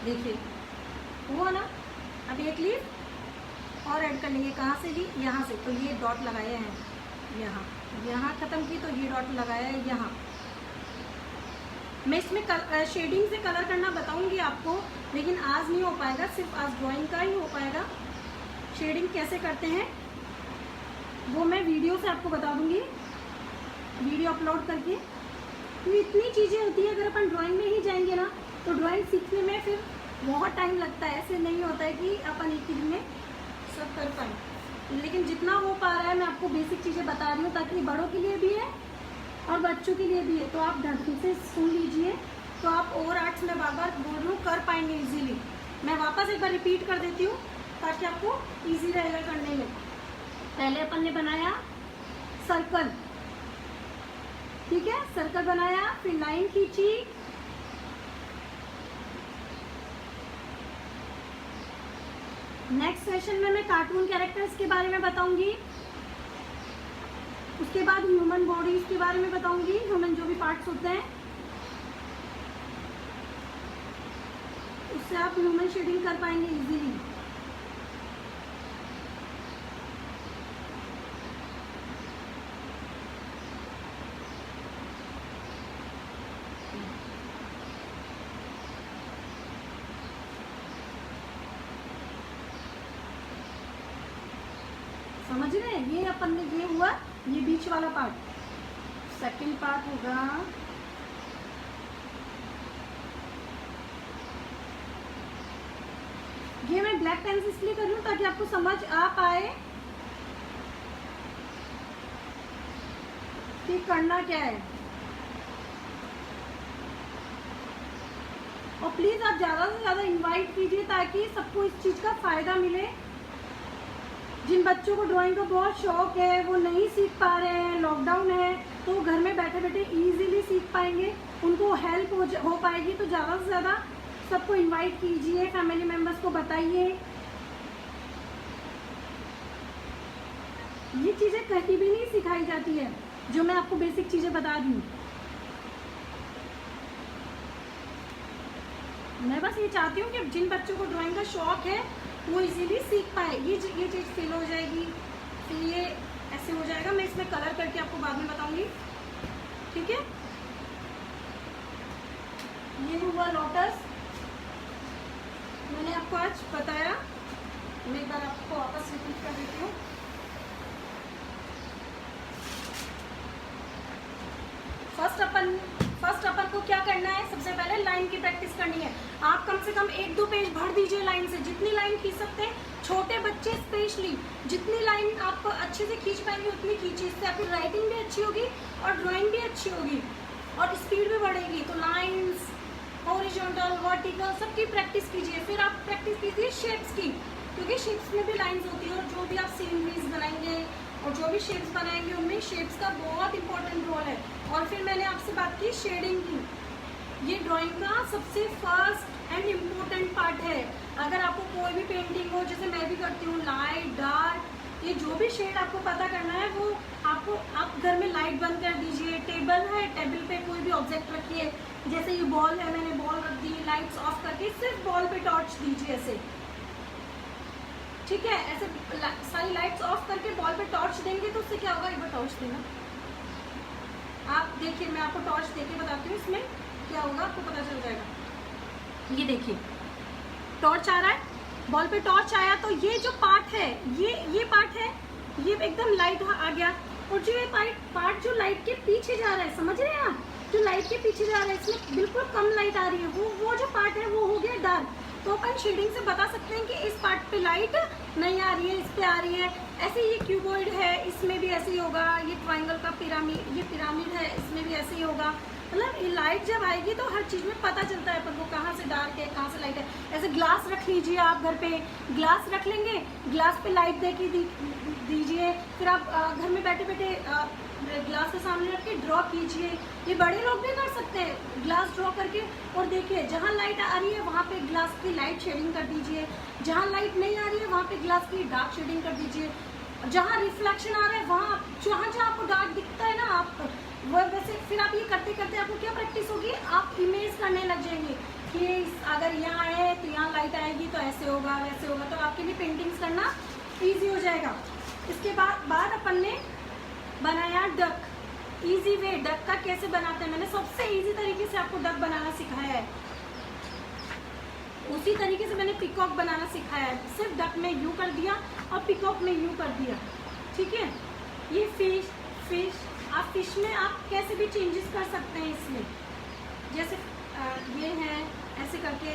देखिए हुआ ना। अब एक लीफ और ऐड कर लेंगे। कहाँ से ली, यहाँ से, तो ये डॉट लगाया है यहाँ ख़त्म की, तो ये डॉट लगाया है यहाँ। मैं इसमें शेडिंग से कलर करना बताऊंगी आपको, लेकिन आज नहीं हो पाएगा, सिर्फ आज ड्राइंग का ही हो पाएगा। शेडिंग कैसे करते हैं वो मैं वीडियो से आपको बता दूंगी, वीडियो अपलोड करके। तो इतनी चीज़ें होती है, अगर अपन ड्राइंग में ही जाएंगे ना तो ड्राइंग सीखने में फिर बहुत टाइम लगता है। ऐसे नहीं होता है कि अपन एक ही दिन में सब कर पाए, लेकिन जितना हो पा रहा है मैं आपको बेसिक चीज़ें बता रही हूँ, ताकि बड़ों के लिए भी है और बच्चों के लिए भी है। तो आप ढंग से सुन लीजिए, तो आप ओवर आर्ट्स में बार बार बोल रही हूँ कर पाएंगे इजीली। मैं वापस एक बार रिपीट कर देती हूँ ताकि आपको इजी रहेगा करने में। पहले अपन ने बनाया सर्कल, ठीक है, सर्कल बनाया, फिर लाइन खींची, नेक्स्ट सेशन में मैं कार्टून कैरेक्टर्स के बारे में बताऊंगी। उसके बाद ह्यूमन बॉडीज के बारे में बताऊंगी, ह्यूमन जो भी पार्ट्स होते हैं, उससे आप ह्यूमन शेडिंग कर पाएंगे इजीली। समझ रहे हैं, ये अपन ने ये हुआ, ये बीच वाला पार्ट। सेकंड पार्ट होगा ये, मैं ब्लैक पेन से इसलिए कर रही हूँ ताकि आपको समझ आ पाए कि करना क्या है। और प्लीज आप ज्यादा से ज्यादा इनवाइट कीजिए ताकि सबको इस चीज का फायदा मिले। जिन बच्चों को ड्राइंग का बहुत शौक है, वो नहीं सीख पा रहे हैं, लॉकडाउन है, तो वो घर में बैठे बैठे इजीली सीख पाएंगे, उनको हेल्प हो पाएगी। तो ज़्यादा से ज़्यादा सबको इनवाइट कीजिए, फैमिली मेम्बर्स को बताइए। ये चीज़ें कहीं भी नहीं सिखाई जाती है, जो मैं आपको बेसिक चीज़ें बता रही हूँ। मैं बस ये चाहती हूँ कि जिन बच्चों को ड्राइंग का शौक है वो इजीली सीख पाए। ये चीज़ फिल हो जाएगी, फिर ये ऐसे हो जाएगा। मैं इसमें कलर करके आपको बाद में बताऊंगी, ठीक है। ये हुआ लोटस, मैंने आपको आज बताया। मैं एक बार आपको वापस रिपीट कर देती हूँ। फर्स्ट अपन को क्या करना है, सबसे पहले लाइन की प्रैक्टिस करनी है। आप कम से कम 1-2 पेज भर दीजिए लाइन से, जितनी लाइन खींच सकते हैं। छोटे बच्चे स्पेशली जितनी लाइन आप अच्छे से खींच पाएंगे उतनी खींचिए, इससे आपकी राइटिंग भी अच्छी होगी और ड्राइंग भी अच्छी होगी और स्पीड भी बढ़ेगी। तो लाइन्स, हॉरिजॉन्टल, वर्टिकल, सबकी प्रैक्टिस कीजिए। फिर आप प्रैक्टिस कीजिए शेप्स की, क्योंकि शेप्स में भी लाइन्स होती है, और जो भी आप सीनरीज बनाएंगे और जो भी शेप्स बनाएंगे उनमें शेप्स का बहुत इंपॉर्टेंट रोल है। और फिर मैंने आपसे बात की शेडिंग की, ये ड्राइंग का सबसे फर्स्ट एंड इम्पोर्टेंट पार्ट है। अगर आपको कोई भी पेंटिंग हो, जैसे मैं भी करती हूँ, लाइट डार्क, ये जो भी शेड आपको पता करना है वो आपको, आप घर में लाइट बंद कर दीजिए। टेबल है, टेबल पे कोई भी ऑब्जेक्ट रखिए, जैसे ये बॉल है, मैंने बॉल रख दी, लाइट्स ऑफ करके सिर्फ बॉल पे टॉर्च दीजिए ऐसे। ठीक है। ऐसे सारी लाइट्स ऑफ करके बॉल पे टॉर्च देंगे तो उससे क्या होगा, एक बार टॉर्च देना आप, देखिए मैं आपको टॉर्च देके बताती हूँ इसमें क्या होगा, आपको पता चल जाएगा। ये देखिए टॉर्च आ रहा है, बॉल पे टॉर्च आया तो ये जो पार्ट है, ये पार्ट है, ये एकदम लाइट आ गया। और जो ये पार्ट जो लाइट के पीछे जा रहा है, समझ रहे हैं आप, जो लाइट के पीछे जा रहा है इसमें बिल्कुल कम लाइट आ रही है, वो जो पार्ट है वो हो गया डार्क। तो अपन शेडिंग से बता सकते हैं कि इस पार्ट पे लाइट नहीं आ रही है, इस पे आ रही है। ऐसे ये क्यूबॉइड है, इसमें भी ऐसे ही होगा। ये ट्रायंगल का पिरामिड, ये पिरामिड है, इसमें भी ऐसे ही होगा। मतलब ये लाइट जब आएगी तो हर चीज़ में पता चलता है अपन को कहाँ से डार्क है, कहाँ से लाइट है। ऐसे ग्लास रख लीजिए आप घर पे, ग्लास रख लेंगे, ग्लास पे लाइट दे के दीजिए, फिर आप घर में बैठे बैठे ग्लास के सामने रख के ड्रॉ कीजिए। ये बड़े लोग भी कर सकते हैं, ग्लास ड्रॉ करके। और देखिए जहाँ लाइट आ रही है वहाँ पे ग्लास की लाइट शेडिंग कर दीजिए, जहाँ लाइट नहीं आ रही है वहाँ पे ग्लास की डार्क शेडिंग कर दीजिए। जहाँ रिफ्लेक्शन आ रहा है वहाँ जहाँ जहाँ आपको डार्क दिखता है ना, आप वो वैसे फिर आप ये करते करते आपको क्या प्रैक्टिस होगी, आप इमेज करने लग जाएंगे कि अगर यहाँ है तो यहाँ लाइट आएगी तो ऐसे होगा वैसे होगा, तो आपके लिए पेंटिंग्स करना ईजी हो जाएगा। इसके बाद अपन ने बनाया डक। इजी वे डक का कैसे बनाते हैं, मैंने सबसे इजी तरीके से आपको डक बनाना सिखाया है, उसी तरीके से मैंने पिकॉक बनाना सिखाया है। सिर्फ डक में यू कर दिया और पिकॉक में यू कर दिया, ठीक है। ये फिश आप फिश में आप कैसे भी चेंजेस कर सकते हैं इसमें, जैसे ये है ऐसे करके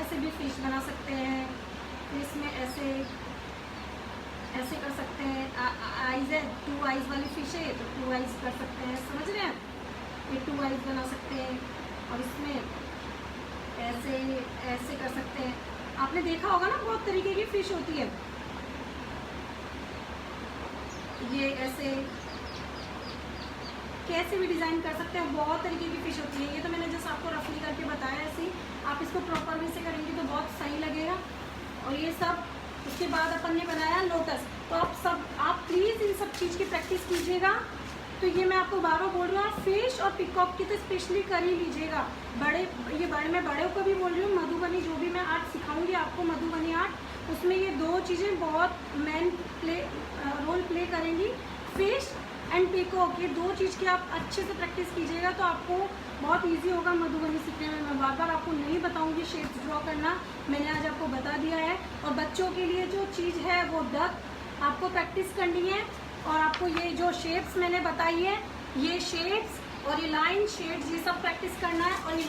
ऐसे भी फिश बना सकते हैं, इसमें ऐसे ऐसे कर सकते हैं। आइज है, 2 आइज वाली फिश है तो 2 आइज कर सकते हैं, समझ रहे हैं। ये 2 आइज बना सकते हैं और इसमें ऐसे ऐसे कर सकते हैं। आपने देखा होगा ना बहुत तरीके की फिश होती है, ये ऐसे कैसे भी डिज़ाइन कर सकते हैं, बहुत तरीके की फिश होती है। ये तो मैंने जैसे आपको रफली करके बताया, ऐसे आप इसको प्रॉपर वे से करेंगे तो बहुत सही लगेगा। और ये सब उसके बाद अपन ने बनाया लोटस। तो आप प्लीज़ इन सब चीज़ की प्रैक्टिस कीजिएगा। तो ये मैं आपको बार बार बोल रही हूँ, फिश और पिकॉक की तो स्पेशली कर ही लीजिएगा। मैं बड़ों को भी बोल रही हूँ, मधुबनी जो भी मैं आर्ट सिखाऊंगी आपको, मधुबनी आर्ट, उसमें ये 2 चीज़ें बहुत मेन रोल प्ले करेंगी, फिश एंड पिकॉक। ये 2 चीज़ की आप अच्छे से प्रैक्टिस कीजिएगा तो आपको बहुत इजी होगा मधुबनी सीखने में। मैं बार बार आपको नहीं बताऊंगी शेड्स ड्रॉ करना, मैंने आज आपको बता दिया है। और बच्चों के लिए जो चीज़ है वो डक आपको प्रैक्टिस करनी है। और आपको ये जो शेप्स मैंने बताई है, ये शेप्स और ये लाइन शेड्स, ये सब प्रैक्टिस करना है। और ये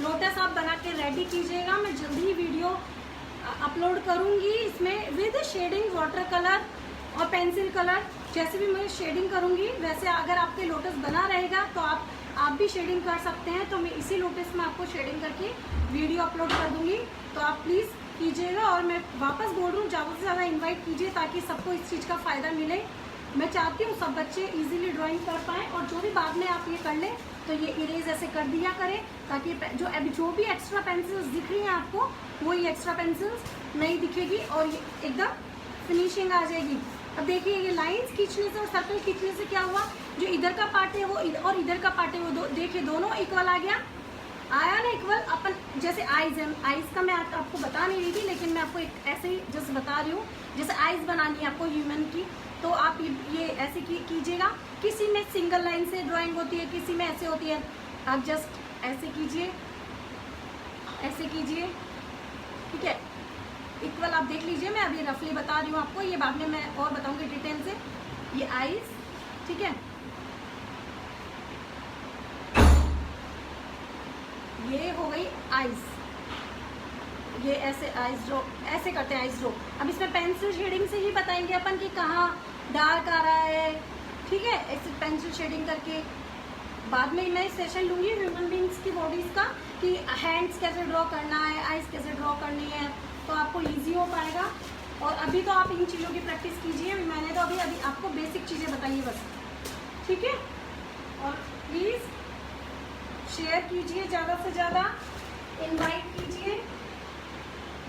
लोटस आप बना के रेडी कीजिएगा। मैं जल्दी ही वीडियो अपलोड करूँगी इसमें विद शेडिंग, वाटर कलर और पेंसिल कलर। जैसे भी मैं शेडिंग करूँगी वैसे अगर आपके लोटस बना रहेगा तो आप भी शेडिंग कर सकते हैं। तो मैं इसी लोटस में आपको शेडिंग करके वीडियो अपलोड कर दूँगी, तो आप प्लीज़ कीजिएगा। और मैं वापस बोल रहा हूँ, ज़्यादा से ज़्यादा इन्वाइट कीजिए ताकि सबको इस चीज़ का फ़ायदा मिले। मैं चाहती हूँ सब बच्चे इजीली ड्राइंग कर पाएँ। और जो भी बाद में आप ये कर लें तो ये इरेज ऐसे कर दिया करें ताकि जो भी एक्स्ट्रा पेंसिल्स दिख रही हैं आपको, वो ये एक्स्ट्रा पेंसिल्स नहीं दिखेगी और ये एकदम फिनिशिंग आ जाएगी। अब देखिए ये लाइंस खींचने से और सर्कल खींचने से क्या हुआ, जो इधर का पार्ट है वो और इधर का पार्ट है वो देखिए दोनों इक्वल आ गया, आया ना इक्वल। अपन जैसे आइज है, आइज का मैं आपको बता नहीं रही थी, लेकिन मैं आपको एक ऐसे ही जस्ट बता रही हूँ। जैसे आइज बनानी है आपको ह्यूमन की, तो आप ये ऐसे कीजिएगा। किसी में सिंगल लाइन से ड्राइंग होती है, किसी में ऐसे होती है। आप जस्ट ऐसे कीजिए, ऐसे कीजिए, ठीक है, इक्वल आप देख लीजिए। मैं अभी रफली बता रही हूँ आपको, ये बाद में मैं और बताऊंगी डिटेल से। ये आईज, ठीक है, ये हो गई आईज। ये ऐसे आईज ड्रॉ ऐसे करते हैं, आईज ड्रॉ। अब इसमें पेंसिल शेडिंग से ही बताएंगे अपन कि कहाँ डार्क आ रहा है, ठीक है। ऐसे पेंसिल शेडिंग करके बाद में मैं सेशन लूँगी ह्यूमन बींग्स की बॉडीज़ का, कि हैंड्स कैसे ड्रॉ करना है, आइज कैसे ड्रॉ करनी है, तो आपको ईजी हो पाएगा। और अभी तो आप इन चीज़ों की प्रैक्टिस कीजिए। मैंने तो अभी आपको बेसिक चीज़ें बताई है बस, ठीक है। और प्लीज़ शेयर कीजिए, ज़्यादा से ज़्यादा इनवाइट कीजिए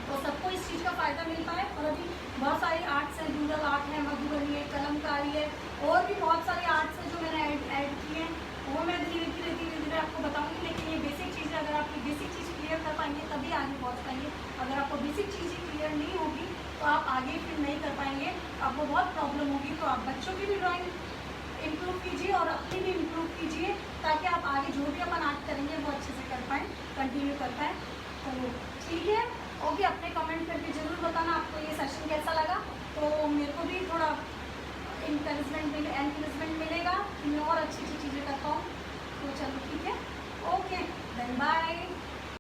तो सबको इस चीज़ का फ़ायदा मिल पाए। और अभी बहुत सारी आर्ट्स हैं, डूडल आर्ट है, मधुबनी है, कलमकारी है, और भी बहुत सारे आर्ट्स हैं जो मैंने ऐड किए हैं, वो मैं धीरे धीरे आपको बताऊंगी। लेकिन ये बेसिक चीज़ें अगर आप ये बेसिक चीज़ क्लियर कर पाएंगे तभी आगे पहुंच पाएंगे। अगर आपको बेसिक चीज़ें क्लियर नहीं होगी तो आप आगे फिर नहीं कर पाएंगे, आपको बहुत प्रॉब्लम होगी। तो आप बच्चों की भी ड्राइंग इम्प्रूव कीजिए और अपनी भी इम्प्रूव कीजिए, ताकि आप आगे जो भी अपन आर्ट करेंगे वो अच्छे से कर पाएँ, कंटिन्यू कर पाएँ। तो ठीक है, ओके। अपने कमेंट करके ज़रूर बताना आपको ये सेशन कैसा लगा। तो मेरे को भी थोड़ा इंकरेजमेंट मिले,